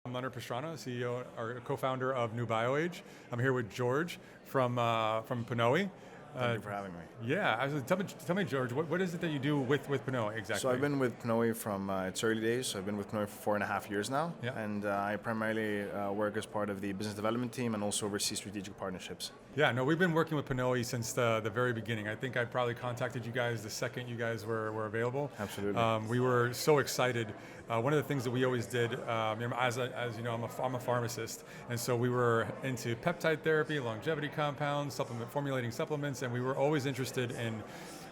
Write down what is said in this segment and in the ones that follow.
I'm Leonard Pastana, CEO or co-founder of nuBioAge. I'm here with George from Pnoē. Thank you for having me. Yeah, tell me, George, what is it that you do with Pnoē exactly? So I've been with Pnoē from its early days. So I've been with Pnoē for 4.5 years now. Yeah. And I primarily work as part of the business development team and also oversee strategic partnerships. Yeah, no, we've been working with Pnoē since the very beginning. I think I probably contacted you guys the second you guys were available. Absolutely. We were so excited. One of the things that we always did, as you know, I'm a pharmacist, and so we were into peptide therapy, longevity compounds, formulating supplements, and we were always interested in,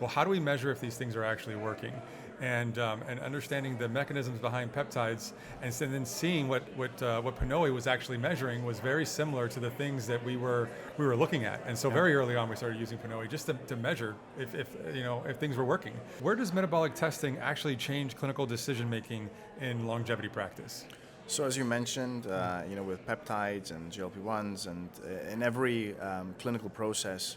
well, how do we measure if these things are actually working? And understanding the mechanisms behind peptides, and then seeing what Pnoē was actually measuring was very similar to the things that we were looking at. And so very early on, we started using Pnoē just to measure if things were working. Where does metabolic testing actually change clinical decision making in longevity practice? So as you mentioned, with peptides and GLP-1s, and in every clinical process,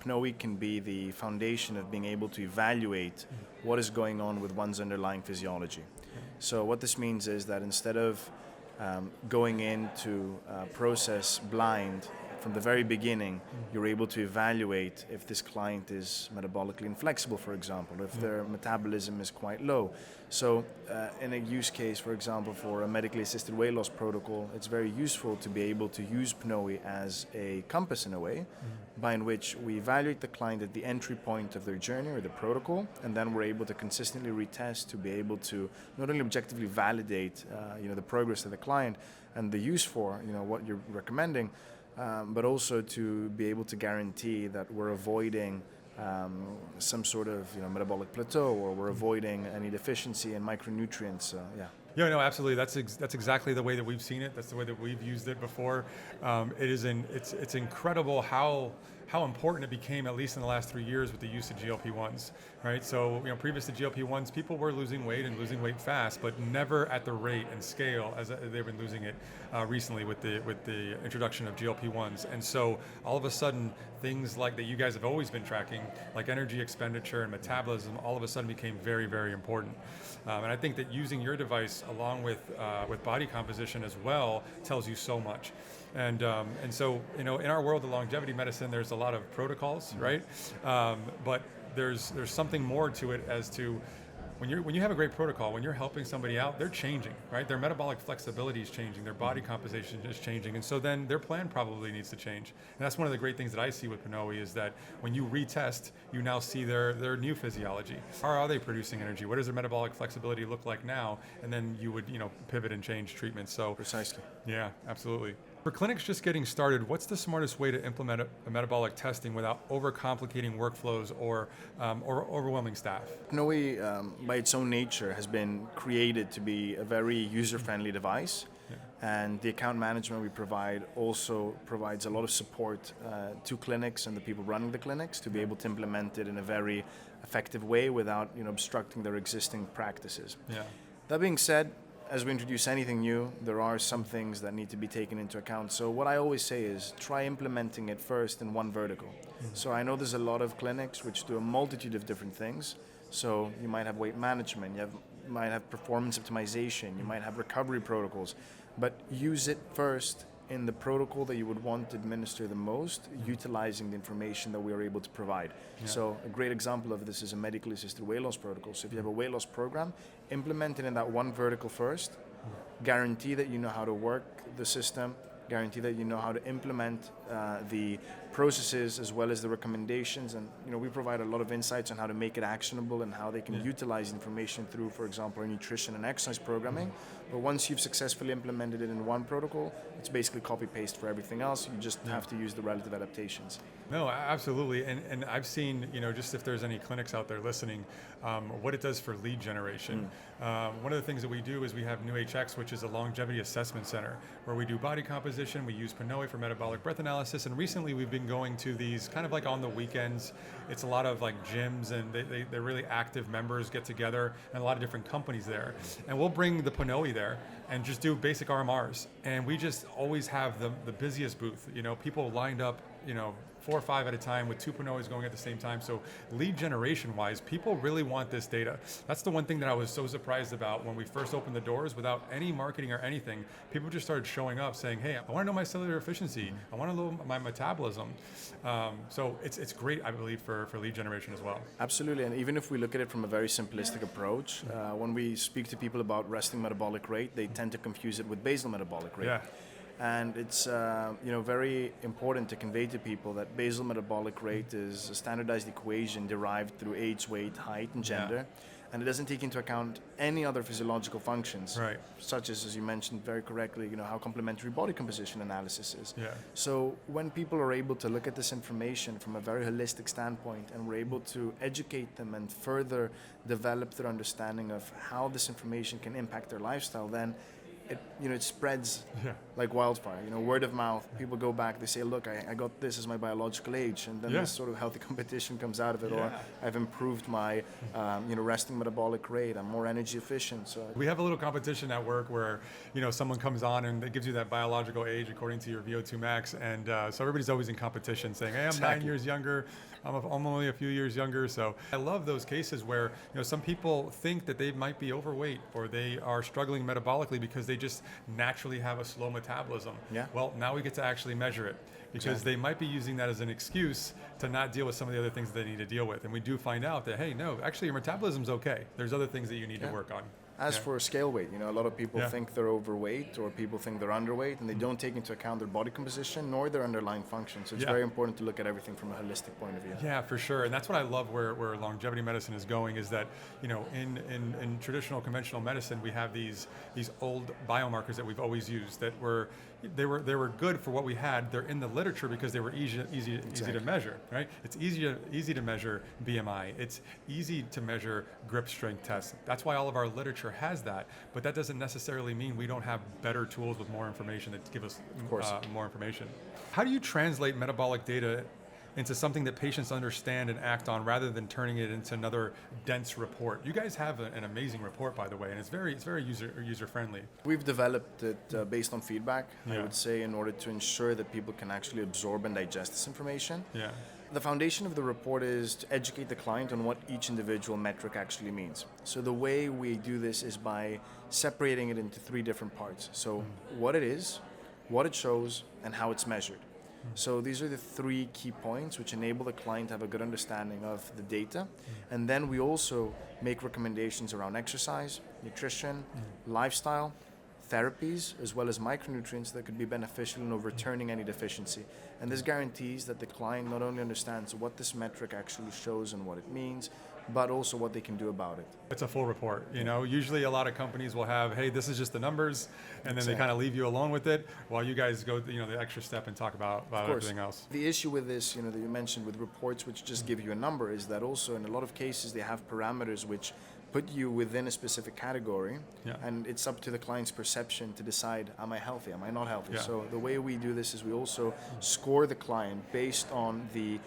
Pnoē can be the foundation of being able to evaluate what is going on with one's underlying physiology. So what this means is that instead of going into a process blind from the very beginning, you're able to evaluate if this client is metabolically inflexible, for example, if their metabolism is quite low. So in a use case, for example, for a medically assisted weight loss protocol, it's very useful to be able to use Pnoē as a compass in a way, by in which we evaluate the client at the entry point of their journey or the protocol, and then we're able to consistently retest to be able to not only objectively validate the progress of the client and the use for what you're recommending, but also to be able to guarantee that we're avoiding some sort of metabolic plateau, or we're avoiding any deficiency in micronutrients. Yeah, no, absolutely. That's exactly the way that we've seen it. That's the way that we've used it before. It's incredible how important it became, at least in the last 3 years, with the use of GLP-1s, right? So, previous to GLP-1s, people were losing weight and losing weight fast, but never at the rate and scale as they've been losing it recently with the introduction of GLP-1s. And so, all of a sudden, things like that you guys have always been tracking, like energy expenditure and metabolism, all of a sudden became very, very important. And I think that using your device along with body composition as well tells you so much. And so, in our world of longevity medicine, there's a lot of protocols, right? But there's something more to it, as to when you have a great protocol, when you're helping somebody out, they're changing, right? Their metabolic flexibility is changing, their body composition is changing, and so then their plan probably needs to change. And that's one of the great things that I see with Pnoē, is that when you retest, you now see their new physiology. How are they producing energy? What does their metabolic flexibility look like now? And then you would pivot and change treatment. So Precisely. Yeah, absolutely. For clinics just getting started, what's the smartest way to implement a metabolic testing without overcomplicating workflows or overwhelming staff? Pnoē, by its own nature, has been created to be a very user-friendly device. Yeah. And the account management we provide also provides a lot of support to clinics and the people running the clinics to be able to implement it in a very effective way without obstructing their existing practices. Yeah. That being said, as we introduce anything new, there are some things that need to be taken into account. So what I always say is try implementing it first in one vertical. So I know there's a lot of clinics which do a multitude of different things. So you might have weight management, you might have performance optimization, you might have recovery protocols, but use it first in the protocol that you would want to administer the most, utilizing the information that we are able to provide. Yeah. So a great example of this is a medically assisted weight loss protocol. So if you have a weight loss program, implement it in that one vertical first, guarantee that you know how to work the system, guarantee that you know how to implement the processes as well as the recommendations, and we provide a lot of insights on how to make it actionable and how they can utilize information through, for example, our nutrition and exercise programming. But once you've successfully implemented it in one protocol, it's basically copy-paste for everything else. You just have to use the relative adaptations. No, absolutely. And I've seen, just if there's any clinics out there listening, what it does for lead generation. One of the things that we do is we have nuHX, which is a longevity assessment center, where we do body composition. We use Pnoē for metabolic breath analysis. And recently we've been going to these kind of like on the weekends. It's a lot of like gyms, and they're really active members get together, and a lot of different companies there. And we'll bring the Pnoē there and just do basic RMRs. And we just always have the busiest booth, people lined up 4 or 5 at a time with 2 Pnoes going at the same time. So lead generation wise, people really want this data. That's the one thing that I was so surprised about when we first opened the doors. Without any marketing or anything, people just started showing up saying, hey, I want to know my cellular efficiency. I want to know my metabolism. So it's great, I believe, for lead generation as well. Absolutely, and even if we look at it from a very simplistic approach, when we speak to people about resting metabolic rate, they tend to confuse it with basal metabolic rate. Yeah. And it's very important to convey to people that basal metabolic rate is a standardized equation derived through age, weight, height, and gender, and it doesn't take into account any other physiological functions, right, such as you mentioned very correctly, how complementary body composition analysis is. Yeah. So when people are able to look at this information from a very holistic standpoint, and we're able to educate them and further develop their understanding of how this information can impact their lifestyle, then it spreads like wildfire. Word of mouth. People go back. They say, "Look, I got this as my biological age," and then this sort of healthy competition comes out of it. Or I've improved my, resting metabolic rate. I'm more energy efficient. So we have a little competition at work where someone comes on and it gives you that biological age according to your VO2 max, and so everybody's always in competition, saying, "Hey, I'm 9 years younger. I'm only a few years younger." So I love those cases where some people think that they might be overweight or they are struggling metabolically because they just naturally have a slow metabolism. Yeah. Well, now we get to actually measure it, because they might be using that as an excuse to not deal with some of the other things that they need to deal with. And we do find out that, hey, no, actually your metabolism's okay. There's other things that you need to work on. As for scale weight, a lot of people think they're overweight, or people think they're underweight, and they don't take into account their body composition nor their underlying function. So it's very important to look at everything from a holistic point of view. Yeah, for sure. And that's what I love where longevity medicine is going, is that, in traditional conventional medicine, we have these old biomarkers that we've always used that were good for what we had. They're in the literature because they were easy to measure, right? It's easy to measure BMI. It's easy to measure grip strength tests. That's why all of our literature has that, but that doesn't necessarily mean we don't have better tools with more information that give us more information. How do you translate metabolic data into something that patients understand and act on, rather than turning it into another dense report? You guys have an amazing report, by the way, and it's very user friendly. We've developed it based on feedback, I would say, in order to ensure that people can actually absorb and digest this information. Yeah. The foundation of the report is to educate the client on what each individual metric actually means. So the way we do this is by separating it into 3 different parts. So what it is, what it shows, and how it's measured. So these are the 3 key points which enable the client to have a good understanding of the data. And then we also make recommendations around exercise, nutrition, lifestyle, therapies, as well as micronutrients that could be beneficial in overturning any deficiency. And this guarantees that the client not only understands what this metric actually shows and what it means, but also what they can do about it. It's a full report. Usually a lot of companies will have, hey, this is just the numbers, and then they kind of leave you alone with it, while you guys go the extra step and talk about everything else. The issue with this, that you mentioned with reports which just give you a number, is that also in a lot of cases they have parameters which put you within a specific category, and it's up to the client's perception to decide, am I healthy, am I not healthy? So the way we do this is we also score the client based on the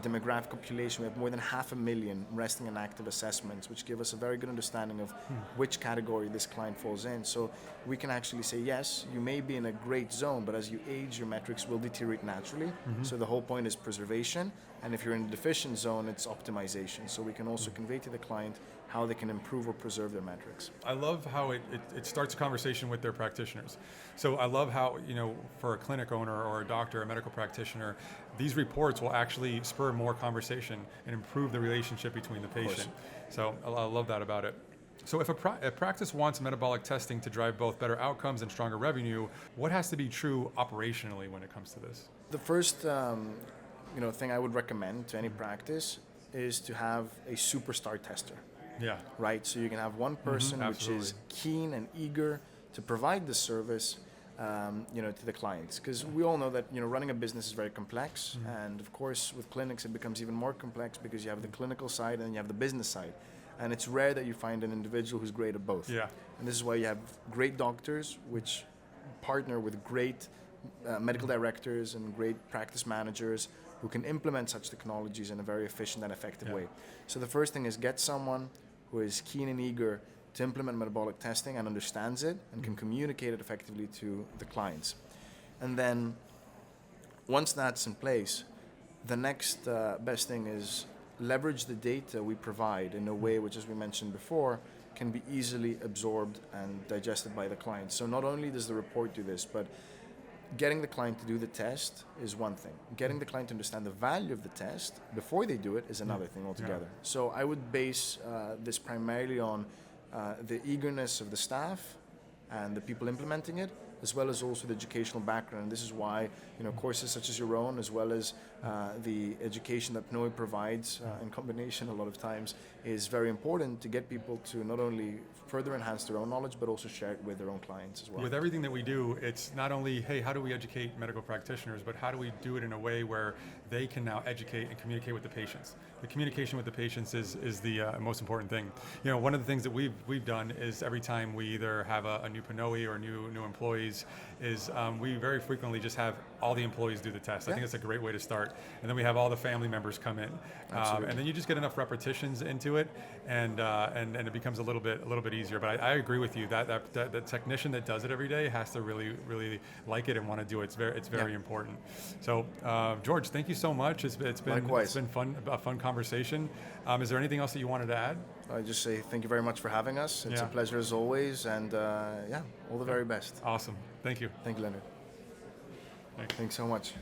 demographic population. We have more than 500,000 resting and active assessments, which give us a very good understanding of which category this client falls in. So we can actually say, yes, you may be in a great zone, but as you age, your metrics will deteriorate naturally. So the whole point is preservation, and if you're in a deficient zone, it's optimization. So we can also convey to the client how they can improve or preserve their metrics. I love how it starts a conversation with their practitioners. So I love how, for a clinic owner or a doctor, a medical practitioner, these reports will actually spur more conversation and improve the relationship between the patient. So I love that about it. So if a practice wants metabolic testing to drive both better outcomes and stronger revenue, what has to be true operationally when it comes to this? The first thing I would recommend to any practice is to have a superstar tester. Yeah. Right. So you can have one person which is keen and eager to provide the service, to the clients, because we all know that running a business is very complex, and of course with clinics it becomes even more complex because you have the clinical side and you have the business side, and it's rare that you find an individual who's great at both. Yeah. And this is why you have great doctors which partner with great medical directors and great practice managers who can implement such technologies in a very efficient and effective way. So the first thing is get someone who is keen and eager to implement metabolic testing and understands it and can communicate it effectively to the clients. And then Once that's in place, the next best thing is leverage the data we provide in a way which, as we mentioned before, can be easily absorbed and digested by the client. So not only does the report do this, but getting the client to do the test is one thing. Getting the client to understand the value of the test before they do it is another thing altogether. Yeah. So I would base this primarily on the eagerness of the staff and the people implementing it, as well as also the educational background. And this is why, courses such as your own, as well as the education that Pnoē provides in combination a lot of times, is very important to get people to not only further enhance their own knowledge, but also share it with their own clients as well. With everything that we do, it's not only, hey, how do we educate medical practitioners, but how do we do it in a way where they can now educate and communicate with the patients. The communication with the patients is the most important thing. One of the things that we've done is every time we either have a new Pnoē or new employees, is we very frequently just have all the employees do the test. I think it's a great way to start. And then we have all the family members come in, and then you just get enough repetitions into it, and it becomes a little bit easier. But I agree with you that the technician that does it every day has to really like it and want to do it. It's very important. So George, thank you so much. It's been a fun conversation. Is there anything else that you wanted to add? I just say thank you very much for having us. It's a pleasure as always, and all the very best. Awesome. Thank you. Thank you, Leonard. Thanks so much.